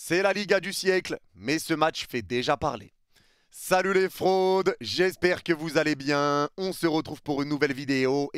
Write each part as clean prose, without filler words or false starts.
C'est la Liga du siècle, mais ce match fait déjà parler. Salut les fraudes, j'espère que vous allez bien. On se retrouve pour une nouvelle vidéo.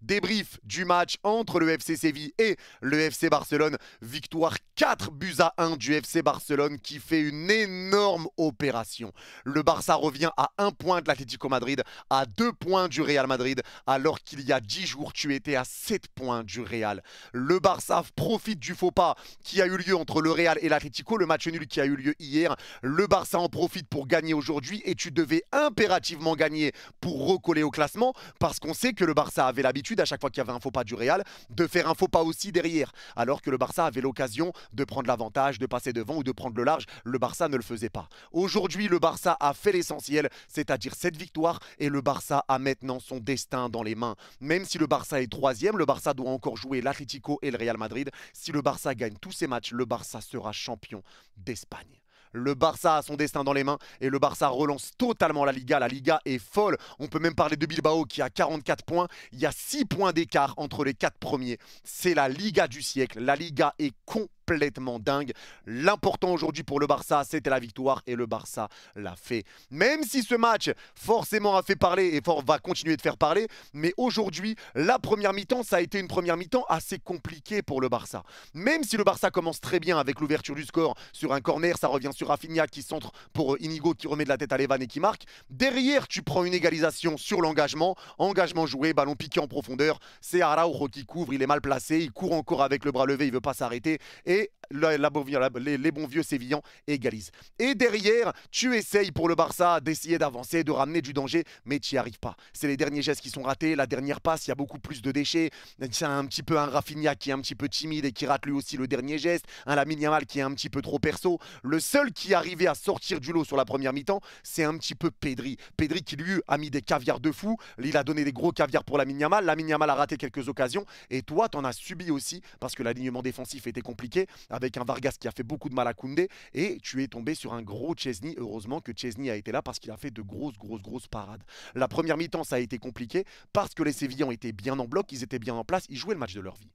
Débrief du match entre le FC Séville et le FC Barcelone. Victoire 4 buts à 1 du FC Barcelone qui fait une énorme opération. Le Barça revient à 1 point de l'Atlético Madrid, à 2 points du Real Madrid, alors qu'il y a 10 jours tu étais à 7 points du Real. Le Barça profite du faux pas qui a eu lieu entre le Real et l'Atlético, le match nul qui a eu lieu hier. Le Barça en profite pour gagner aujourd'hui et tu devais impérativement gagner pour recoller au classement parce qu'on sait que le Barça avait l'habitude à chaque fois qu'il y avait un faux pas du Real de faire un faux pas aussi derrière, alors que le Barça avait l'occasion de prendre l'avantage, de passer devant ou de prendre le large. Le Barça ne le faisait pas. Aujourd'hui, le Barça a fait l'essentiel, c'est-à-dire cette victoire, et le Barça a maintenant son destin dans les mains. Même si le Barça est troisième, le Barça doit encore jouer l'Atlético et le Real Madrid. Si le Barça gagne tous ses matchs, le Barça sera champion d'Espagne. Le Barça a son destin dans les mains et le Barça relance totalement la Liga. La Liga est folle. On peut même parler de Bilbao qui a 44 points. Il y a 6 points d'écart entre les 4 premiers. C'est la Liga du siècle. La Liga est complètement dingue. L'important aujourd'hui pour le Barça, c'était la victoire et le Barça l'a fait. Même si ce match forcément a fait parler et va continuer de faire parler, mais aujourd'hui, la première mi-temps, ça a été une première mi-temps assez compliquée pour le Barça. Même si le Barça commence très bien avec l'ouverture du score sur un corner, ça revient sur Rafinha qui centre pour Inigo qui remet de la tête à Levan et qui marque. Derrière, tu prends une égalisation sur l'engagement. Engagement joué, ballon piqué en profondeur. C'est Araujo qui couvre, il est mal placé, il court encore avec le bras levé, il ne veut pas s'arrêter. Et les bons vieux Sévillans égalisent. Et derrière, tu essayes pour le Barça d'essayer d'avancer, de ramener du danger, mais tu n'y arrives pas. C'est les derniers gestes qui sont ratés, la dernière passe, il y a beaucoup plus de déchets. C'est un petit peu un Rafinha qui est un petit peu timide et qui rate lui aussi le dernier geste. Un Lamine Yamal qui est un petit peu trop perso. Le seul qui arrivait à sortir du lot sur la première mi-temps, c'est un petit peu Pedri. Pedri qui lui a mis des caviars de fou. Il a donné des gros caviars pour Lamine Yamal. Lamine Yamal a raté quelques occasions. Et toi, tu en as subi aussi parce que l'alignement défensif était compliqué avec un Vargas qui a fait beaucoup de mal à Koundé et tu es tombé sur un gros Chesney. Heureusement que Chesney a été là parce qu'il a fait de grosses parades. La première mi-temps, ça a été compliqué parce que les Sévillans étaient bien en bloc, ils étaient bien en place, ils jouaient le match de leur vie.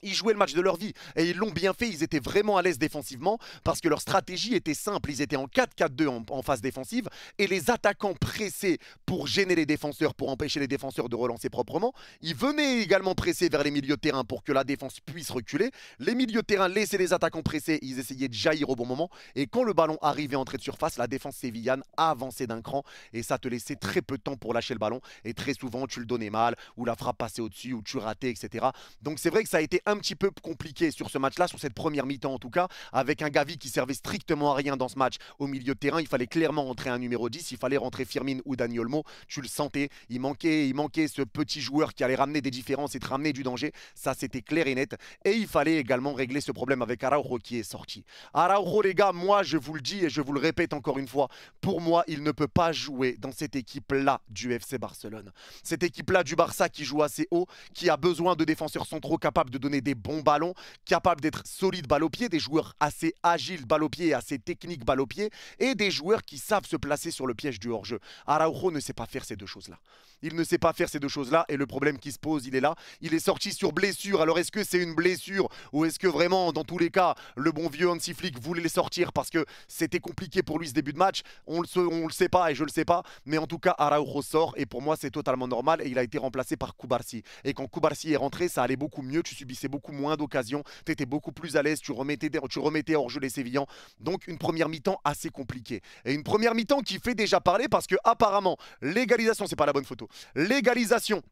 Ils jouaient le match de leur vie et ils l'ont bien fait, ils étaient vraiment à l'aise défensivement parce que leur stratégie était simple, ils étaient en 4-4-2 en phase défensive et les attaquants pressaient pour gêner les défenseurs, pour empêcher les défenseurs de relancer proprement. Ils venaient également presser vers les milieux de terrain pour que la défense puisse reculer. Les milieux de terrain laissaient les attaquants presser, ils essayaient de jaillir au bon moment et quand le ballon arrivait en trait de surface, la défense sévillane avançait d'un cran et ça te laissait très peu de temps pour lâcher le ballon et très souvent tu le donnais mal ou la frappe passait au-dessus ou tu ratais, etc. Donc c'est vrai que ça a été un petit peu compliqué sur ce match-là, sur cette première mi-temps en tout cas, avec un Gavi qui servait strictement à rien dans ce match au milieu de terrain. Il fallait clairement rentrer un numéro 10, il fallait rentrer Firmin ou Dani Olmo, tu le sentais, il manquait ce petit joueur qui allait ramener des différences et te ramener du danger, ça c'était clair et net. Et il fallait également régler ce problème avec Araujo qui est sorti. Araujo les gars, moi je vous le dis et je vous le répète encore une fois, pour moi il ne peut pas jouer dans cette équipe-là du FC Barcelone. Cette équipe-là du Barça qui joue assez haut, qui a besoin de défenseurs centraux capables de donner des bons ballons, capables d'être solides balle au pied, des joueurs assez agiles balle au pied, assez techniques balle au pied, et des joueurs qui savent se placer sur le piège du hors-jeu. Araujo ne sait pas faire ces deux choses-là. Il ne sait pas faire ces deux choses-là, et le problème qui se pose, il est là. Il est sorti sur blessure. Alors est-ce que c'est une blessure, ou est-ce que vraiment, dans tous les cas, le bon vieux Hansi Flick voulait les sortir parce que c'était compliqué pour lui ce début de match? On le sait pas, et je le sais pas, mais en tout cas, Araujo sort, et pour moi, c'est totalement normal, et il a été remplacé par Cubarsí. Et quand Cubarsí est rentré, ça allait beaucoup mieux, tu subissais beaucoup moins d'occasions, tu étais beaucoup plus à l'aise, tu remettais hors jeu les Sévillans. Donc une première mi-temps assez compliquée. Et une première mi-temps qui fait déjà parler parce que apparemment, l'égalisation, c'est pas la bonne photo, l'égalisation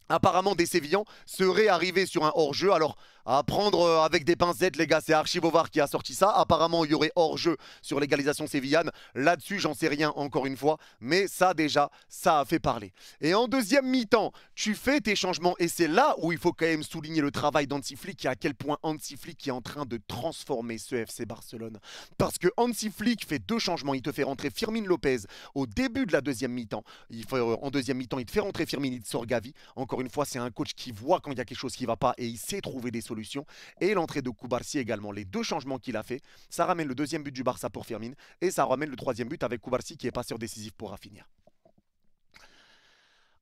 apparemment des Sévillans serait arrivé sur un hors-jeu. Alors à prendre avec des pincettes les gars, c'est Archivovar qui a sorti ça. Apparemment il y aurait hors-jeu sur l'égalisation sévillane. Là-dessus j'en sais rien encore une fois, mais ça déjà, ça a fait parler. Et en deuxième mi-temps, tu fais tes changements et c'est là où il faut quand même souligner le travail d'Hansi Flick et à quel point Hansi Flick est en train de transformer ce FC Barcelone. Parce que Hansi Flick fait deux changements, il te fait rentrer Firmin Lopez au début de la deuxième mi-temps. En deuxième mi-temps, il te fait rentrer Firmin, il te sort Gavi. Encore une fois, c'est un coach qui voit quand il y a quelque chose qui ne va pas et il sait trouver des solutions. Et l'entrée de Cubarsí également, les deux changements qu'il a fait, ça ramène le deuxième but du Barça pour Firmin et ça ramène le troisième but avec Cubarsí qui est passeur décisif pour Rafinha.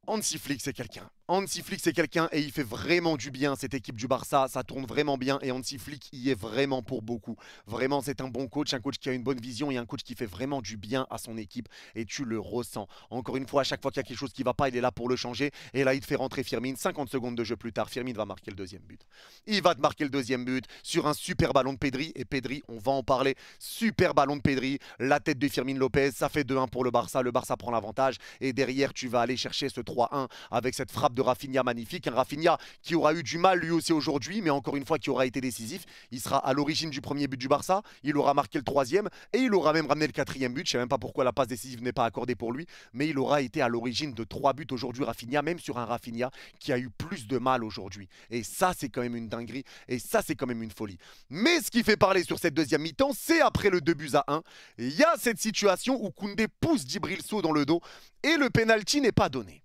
Hansi Flick, c'est quelqu'un. Hansi Flick, c'est quelqu'un et il fait vraiment du bien, cette équipe du Barça. Ça tourne vraiment bien et Hansi Flick y est vraiment pour beaucoup. Vraiment, c'est un bon coach, un coach qui a une bonne vision et un coach qui fait vraiment du bien à son équipe et tu le ressens. Encore une fois, à chaque fois qu'il y a quelque chose qui ne va pas, il est là pour le changer. Et là, il te fait rentrer Firmine. 50 secondes de jeu plus tard, Firmine va marquer le deuxième but. Il va te marquer le deuxième but sur un super ballon de Pedri. Et Pedri, on va en parler. Super ballon de Pedri. La tête de Firmine Lopez. Ça fait 2-1 pour le Barça. Le Barça prend l'avantage. Et derrière, tu vas aller chercher ce 3-1 avec cette frappe de Rafinha magnifique. Un Rafinha qui aura eu du mal lui aussi aujourd'hui, mais encore une fois qui aura été décisif. Il sera à l'origine du premier but du Barça. Il aura marqué le troisième et il aura même ramené le quatrième but. Je ne sais même pas pourquoi la passe décisive n'est pas accordée pour lui, mais il aura été à l'origine de 3 buts aujourd'hui, Rafinha, même sur un Rafinha qui a eu plus de mal aujourd'hui. Et ça, c'est quand même une dinguerie. Et ça, c'est quand même une folie. Mais ce qui fait parler sur cette deuxième mi-temps, c'est après le 2-1. Il y a cette situation où Koundé pousse Djibril Sow dans le dos et le penalty n'est pas donné.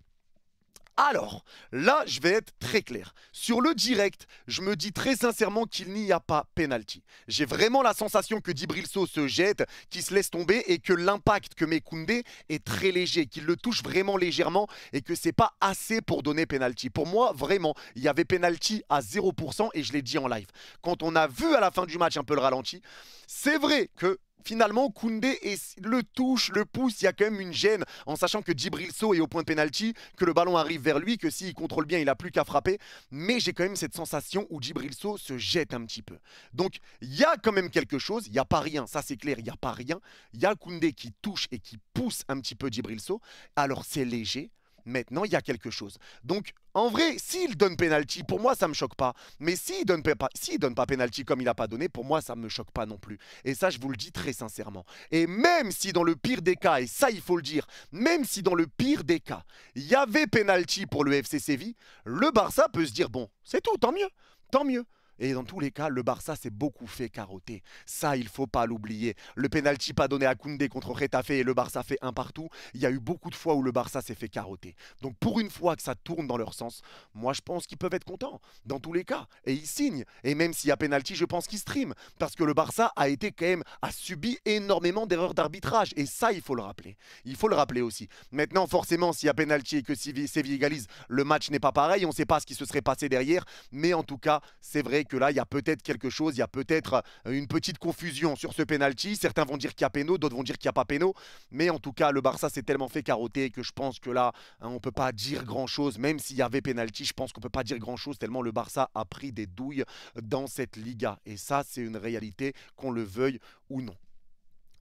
Alors, là, je vais être très clair. Sur le direct, je me dis très sincèrement qu'il n'y a pas penalty. J'ai vraiment la sensation que Djibril Sow se jette, qu'il se laisse tomber et que l'impact que met Koundé est très léger, qu'il le touche vraiment légèrement et que c'est pas assez pour donner penalty. Pour moi, vraiment, il y avait penalty à 0% et je l'ai dit en live. Quand on a vu à la fin du match un peu le ralenti, c'est vrai que finalement, Koundé le touche, le pousse, il y a quand même une gêne en sachant que Djibril Sow est au point de pénalty, que le ballon arrive vers lui, que s'il contrôle bien, il n'a plus qu'à frapper. Mais j'ai quand même cette sensation où Djibril Sow se jette un petit peu. Donc, il y a quand même quelque chose, il n'y a pas rien, ça c'est clair, il n'y a pas rien. Il y a Koundé qui touche et qui pousse un petit peu Djibril Sow. Alors, c'est léger. Maintenant, il y a quelque chose. Donc, en vrai, s'il donne penalty, pour moi, ça ne me choque pas. Mais s'il donne pas penalty comme il n'a pas donné, pour moi, ça ne me choque pas non plus. Et ça, je vous le dis très sincèrement. Et même si dans le pire des cas, et ça, il faut le dire, même si dans le pire des cas, il y avait penalty pour le FC Séville, le Barça peut se dire, bon, c'est tout, tant mieux, tant mieux. Et dans tous les cas, le Barça s'est beaucoup fait carotter. Ça, il ne faut pas l'oublier. Le penalty pas donné à Koundé contre Getafe et le Barça fait un partout. Il y a eu beaucoup de fois où le Barça s'est fait carotter. Donc pour une fois que ça tourne dans leur sens, moi je pense qu'ils peuvent être contents. Dans tous les cas. Et ils signent. Et même s'il y a penalty, je pense qu'ils streament. Parce que le Barça a été quand même, a subi énormément d'erreurs d'arbitrage. Et ça, il faut le rappeler. Il faut le rappeler aussi. Maintenant, forcément, s'il y a penalty et que Séville égalise, le match n'est pas pareil. On ne sait pas ce qui se serait passé derrière. Mais en tout cas, c'est vrai que là, il y a peut-être quelque chose, il y a peut-être une petite confusion sur ce penalty. Certains vont dire qu'il y a péno, d'autres vont dire qu'il n'y a pas péno. Mais en tout cas, le Barça s'est tellement fait carotter que je pense que là, on ne peut pas dire grand-chose. Même s'il y avait penalty, je pense qu'on ne peut pas dire grand-chose tellement le Barça a pris des douilles dans cette Liga. Et ça, c'est une réalité, qu'on le veuille ou non.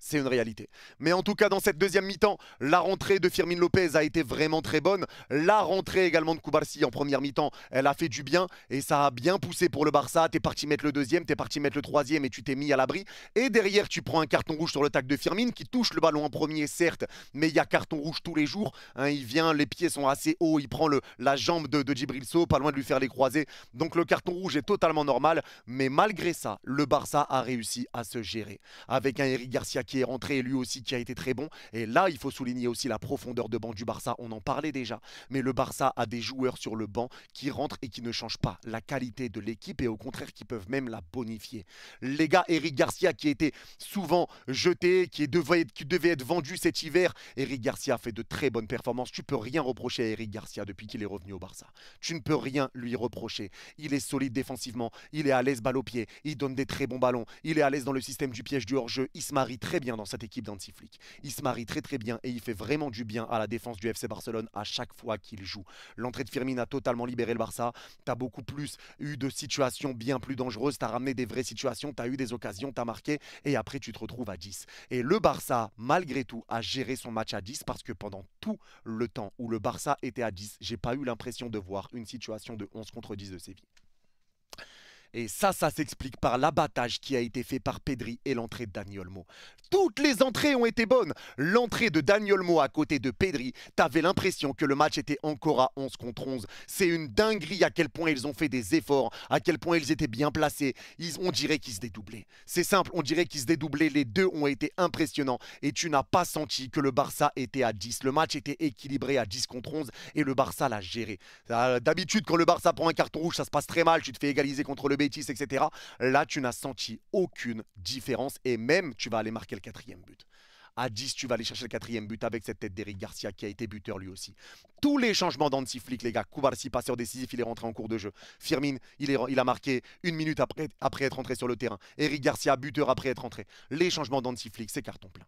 C'est une réalité. Mais en tout cas, dans cette deuxième mi-temps, la rentrée de Firmine Lopez a été vraiment très bonne. La rentrée également de Cubarsí en première mi-temps, elle a fait du bien et ça a bien poussé pour le Barça. T'es parti mettre le deuxième, t'es parti mettre le troisième et tu t'es mis à l'abri. Et derrière, tu prends un carton rouge sur le tac de Firmine qui touche le ballon en premier, certes, mais il y a carton rouge tous les jours. Hein, il vient, les pieds sont assez hauts, il prend la jambe de Djibril Sow, pas loin de lui faire les croisés. Donc le carton rouge est totalement normal. Mais malgré ça, le Barça a réussi à se gérer. Avec un Eric Garcia qui est rentré et lui aussi qui a été très bon. Et là, il faut souligner aussi la profondeur de banc du Barça. On en parlait déjà. Mais le Barça a des joueurs sur le banc qui rentrent et qui ne changent pas la qualité de l'équipe et au contraire qui peuvent même la bonifier. Les gars, Eric Garcia qui était souvent jeté, qui devait être vendu cet hiver. Eric Garcia fait de très bonnes performances. Tu peux rien reprocher à Eric Garcia depuis qu'il est revenu au Barça. Tu ne peux rien lui reprocher. Il est solide défensivement. Il est à l'aise balle au pied. Il donne des très bons ballons. Il est à l'aise dans le système du piège du hors-jeu. Il se marie très bien dans cette équipe d'Hansi Flick. Il se marie très bien et il fait vraiment du bien à la défense du FC Barcelone à chaque fois qu'il joue. L'entrée de Firmine a totalement libéré le Barça. Tu as beaucoup plus eu de situations bien plus dangereuses. Tu as ramené des vraies situations. Tu as eu des occasions. Tu as marqué et après tu te retrouves à 10. Et le Barça, malgré tout, a géré son match à 10 parce que pendant tout le temps où le Barça était à 10, j'ai pas eu l'impression de voir une situation de 11 contre 10 de Séville. Et ça s'explique par l'abattage qui a été fait par Pedri et l'entrée de Dani Olmo. Toutes les entrées ont été bonnes. L'entrée de Dani Olmo à côté de Pedri, t'avais l'impression que le match était encore à 11 contre 11. C'est une dinguerie à quel point ils ont fait des efforts, à quel point ils étaient bien placés. On dirait qu'ils se dédoublaient. C'est simple, on dirait qu'ils se dédoublaient. Les deux ont été impressionnants. Et tu n'as pas senti que le Barça était à 10. Le match était équilibré à 10 contre 11 et le Barça l'a géré. D'habitude, quand le Barça prend un carton rouge, ça se passe très mal. Tu te fais égaliser contre le Betis, etc. Là, tu n'as senti aucune différence et même tu vas aller marquer le quatrième but. À 10, tu vas aller chercher le 4e but avec cette tête d'Eric Garcia qui a été buteur lui aussi. Tous les changements d'Hansi Flick, les gars. Koubarsi, passeur décisif, il est rentré en cours de jeu. Firmin, il a marqué 1 minute après être entré sur le terrain. Eric Garcia, buteur après être entré. Les changements d'Hansi Flick, c'est carton plein.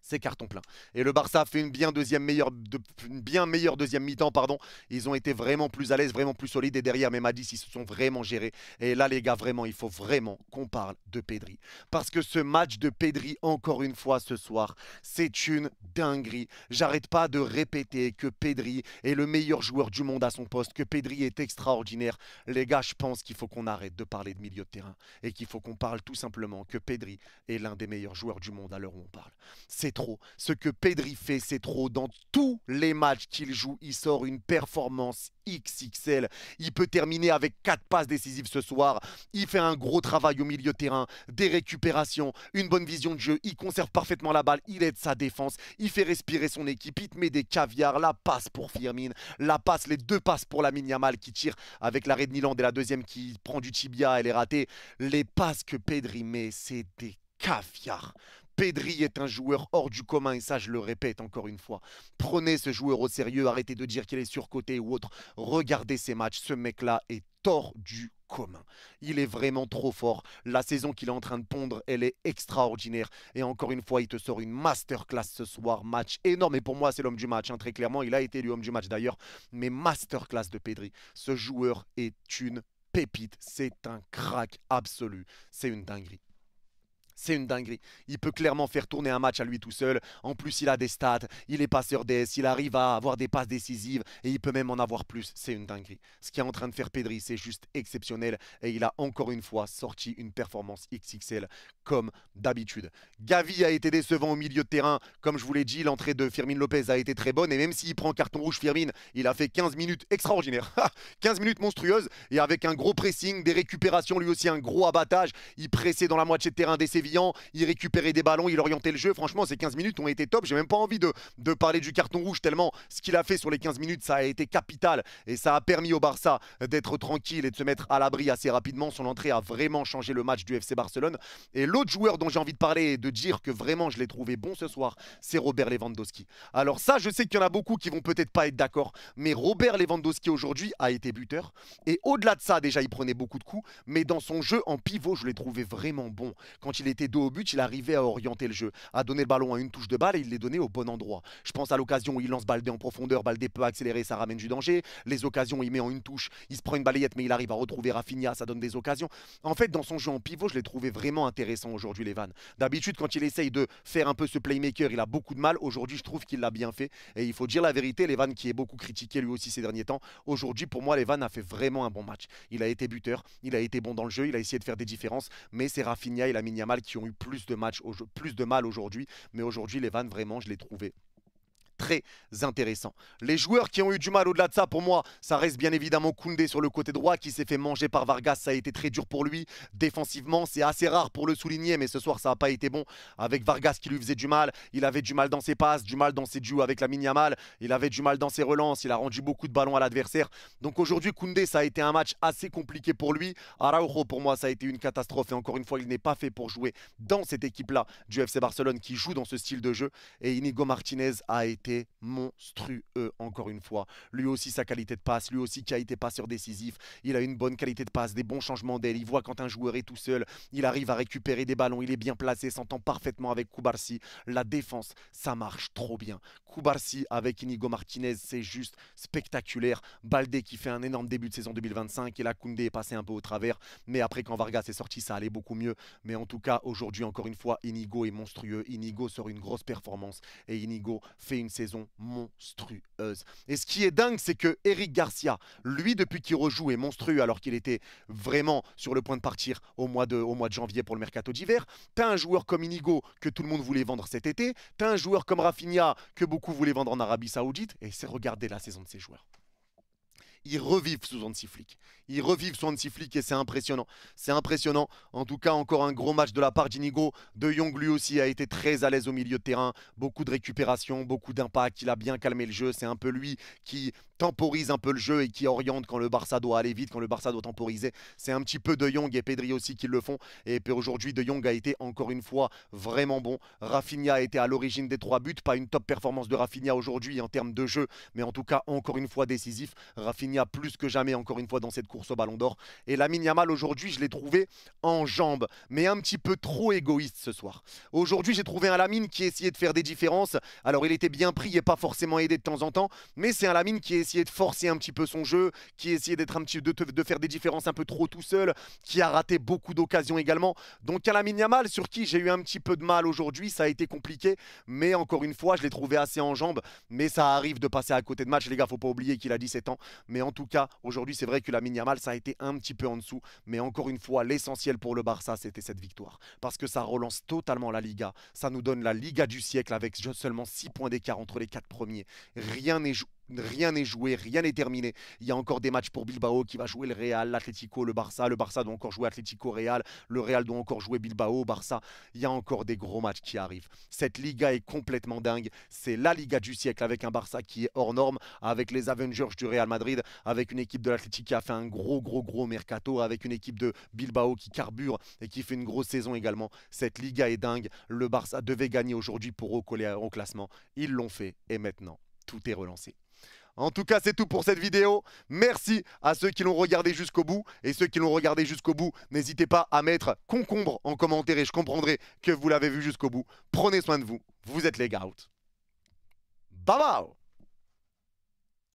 C'est carton plein. Et le Barça fait une bien meilleure deuxième mi-temps, pardon. Ils ont été vraiment plus à l'aise, vraiment plus solides. Et derrière, même à 10, ils se sont vraiment gérés. Et là, les gars, vraiment, il faut vraiment qu'on parle de Pedri. Parce que ce match de Pedri, encore une fois ce soir, c'est une dinguerie. J'arrête pas de répéter que Pedri est le meilleur joueur du monde à son poste, que Pedri est extraordinaire. Les gars, je pense qu'il faut qu'on arrête de parler de milieu de terrain et qu'il faut qu'on parle tout simplement que Pedri est l'un des meilleurs joueurs du monde à l'heure où on parle. C'est trop. Ce que Pedri fait, c'est trop. Dans tous les matchs qu'il joue, il sort une performance XXL. Il peut terminer avec 4 passes décisives ce soir. Il fait un gros travail au milieu de terrain, des récupérations, une bonne vision de jeu. Il conserve parfaitement la balle, il aide sa défense, il fait respirer son équipe, il te met des caviars. La passe pour Firmin, la passe, les 2 passes pour Lamine Yamal qui tire avec l'arrêt de Milan et la deuxième qui prend du tibia, elle est ratée. Les passes que Pedri met, c'est des caviars. Pedri est un joueur hors du commun et ça je le répète encore une fois. Prenez ce joueur au sérieux, arrêtez de dire qu'il est surcoté ou autre. Regardez ses matchs, ce mec-là est hors du commun. Il est vraiment trop fort. La saison qu'il est en train de pondre, elle est extraordinaire. Et encore une fois, il te sort une masterclass ce soir. Match énorme. Et pour moi, c'est l'homme du match. Hein. Très clairement, il a été élu homme du match d'ailleurs. Mais masterclass de Pedri. Ce joueur est une pépite. C'est un crack absolu. C'est une dinguerie. C'est une dinguerie. Il peut clairement faire tourner un match à lui tout seul. En plus, il a des stats. Il est passeur DS. Il arrive à avoir des passes décisives. Et il peut même en avoir plus. C'est une dinguerie. Ce qu'il est en train de faire Pedri, c'est juste exceptionnel. Et il a encore une fois sorti une performance XXL comme d'habitude. Gavi a été décevant au milieu de terrain. Comme je vous l'ai dit, l'entrée de Firmin Lopez a été très bonne. Et même s'il prend carton rouge, Firmin, il a fait 15 minutes extraordinaires. 15 minutes monstrueuses. Et avec un gros pressing, des récupérations, lui aussi un gros abattage. Il pressait dans la moitié de terrain des Sévillans. Il récupérait des ballons, il orientait le jeu. Franchement, ces 15 minutes ont été top. J'ai même pas envie de parler du carton rouge tellement ce qu'il a fait sur les 15 minutes, ça a été capital. Et ça a permis au Barça d'être tranquille et de se mettre à l'abri assez rapidement. Son entrée a vraiment changé le match du FC Barcelone. Et l'autre joueur dont j'ai envie de parler et de dire que vraiment je l'ai trouvé bon ce soir, c'est Robert Lewandowski. Alors ça, je sais qu'il y en a beaucoup qui vont peut-être pas être d'accord, mais Robert Lewandowski aujourd'hui a été buteur. Et au-delà de ça, déjà, il prenait beaucoup de coups, mais dans son jeu en pivot, je l'ai trouvé vraiment bon. Quand il était dos au but, il arrivait à orienter le jeu, à donner le ballon à une touche de balle et il les donnait au bon endroit. Je pense à l'occasion où il lance Baldé en profondeur, Baldé peut accélérer, ça ramène du danger. Les occasions où il met en une touche, il se prend une balayette mais il arrive à retrouver Rafinha, ça donne des occasions. En fait, dans son jeu en pivot, je l'ai trouvé vraiment intéressant aujourd'hui, Levan. D'habitude, quand il essaye de faire un peu ce playmaker, il a beaucoup de mal. Aujourd'hui, je trouve qu'il l'a bien fait. Et il faut dire la vérité, Levan qui est beaucoup critiqué lui aussi ces derniers temps. Aujourd'hui, pour moi, Levan a fait vraiment un bon match. Il a été buteur, il a été bon dans le jeu, il a essayé de faire des différences, mais c'est Rafinha et Lamine Yamal qui ont eu plus de mal aujourd'hui. Mais aujourd'hui, Levan, vraiment, je l'ai trouvé très intéressant. Les joueurs qui ont eu du mal au-delà de ça, pour moi, ça reste bien évidemment Koundé sur le côté droit qui s'est fait manger par Vargas. Ça a été très dur pour lui. Défensivement, c'est assez rare pour le souligner, mais ce soir, ça n'a pas été bon. Avec Vargas qui lui faisait du mal. Il avait du mal dans ses passes, du mal dans ses duos avec Lamine Yamal. Il avait du mal dans ses relances. Il a rendu beaucoup de ballons à l'adversaire. Donc aujourd'hui, Koundé, ça a été un match assez compliqué pour lui. Araujo, pour moi, ça a été une catastrophe. Et encore une fois, il n'est pas fait pour jouer dans cette équipe-là du FC Barcelone qui joue dans ce style de jeu. Et Inigo Martinez a été monstrueux encore une fois. Lui aussi sa qualité de passe, lui aussi qui a été passeur décisif. Il a une bonne qualité de passe, des bons changements d'aile. Il voit quand un joueur est tout seul, il arrive à récupérer des ballons, il est bien placé, s'entend parfaitement avec Koubarsi. La défense, ça marche trop bien. Koubarsi avec Inigo Martinez, c'est juste spectaculaire. Baldé qui fait un énorme début de saison 2025 et là Koundé est passé un peu au travers. Mais après quand Vargas est sorti, ça allait beaucoup mieux. Mais en tout cas, aujourd'hui encore une fois, Inigo est monstrueux. Inigo sort une grosse performance et Inigo fait une saison monstrueuse. Et ce qui est dingue, c'est que Eric Garcia, lui, depuis qu'il rejoue, est monstrueux alors qu'il était vraiment sur le point de partir au mois de janvier pour le mercato d'hiver. T'as un joueur comme Inigo que tout le monde voulait vendre cet été. T'as un joueur comme Rafinha que beaucoup voulaient vendre en Arabie Saoudite. Et c'est regarder la saison de ces joueurs. ils revivent sous Hansi Flick. Ils revivent sous Hansi Flick et c'est impressionnant. C'est impressionnant. En tout cas, encore un gros match de la part d'Inigo. De Jong, lui aussi, a été très à l'aise au milieu de terrain. Beaucoup de récupération, beaucoup d'impact. Il a bien calmé le jeu. C'est un peu lui qui temporise un peu le jeu et qui oriente quand le Barça doit aller vite, quand le Barça doit temporiser. C'est un petit peu De Jong et Pedri aussi qui le font. Et puis aujourd'hui, De Jong a été encore une fois vraiment bon. Rafinha a été à l'origine des 3 buts. Pas une top performance de Rafinha aujourd'hui en termes de jeu, mais en tout cas encore une fois décisif. Rafinha plus que jamais encore une fois dans cette course au Ballon d'Or. Et Lamine Yamal aujourd'hui, je l'ai trouvé en jambes, mais un petit peu trop égoïste ce soir. Aujourd'hui, j'ai trouvé un Lamine qui essayait de faire des différences. Alors il était bien pris et pas forcément aidé de temps en temps, mais c'est un Lamine qui essayait de forcer un petit peu son jeu, qui essayait d'être un petit de faire des différences un peu trop tout seul, qui a raté beaucoup d'occasions également. Donc un Lamine Yamal sur qui j'ai eu un petit peu de mal aujourd'hui, ça a été compliqué, mais encore une fois, je l'ai trouvé assez en jambes, mais ça arrive de passer à côté de match, les gars, faut pas oublier qu'il a 17 ans, mais en tout cas, aujourd'hui, c'est vrai que Lamine Yamal, ça a été un petit peu en dessous, mais encore une fois, l'essentiel pour le Barça, c'était cette victoire, parce que ça relance totalement la Liga, ça nous donne la Liga du siècle avec seulement 6 points d'écart entre les 4 premiers, rien n'est joué, rien n'est terminé. Il y a encore des matchs pour Bilbao qui va jouer le Real, l'Atlético, le Barça. Le Barça doit encore jouer Atlético Real. Le Real doit encore jouer Bilbao, Barça. Il y a encore des gros matchs qui arrivent. Cette Liga est complètement dingue. C'est la Liga du siècle avec un Barça qui est hors norme, avec les Avengers du Real Madrid, avec une équipe de l'Atlético qui a fait un gros mercato, avec une équipe de Bilbao qui carbure et qui fait une grosse saison également. Cette Liga est dingue. Le Barça devait gagner aujourd'hui pour recoller au classement. Ils l'ont fait et maintenant, tout est relancé. En tout cas, c'est tout pour cette vidéo. Merci à ceux qui l'ont regardé jusqu'au bout. Et ceux qui l'ont regardé jusqu'au bout, n'hésitez pas à mettre concombre en commentaire et je comprendrai que vous l'avez vu jusqu'au bout. Prenez soin de vous. Vous êtes les gars. Bye bye.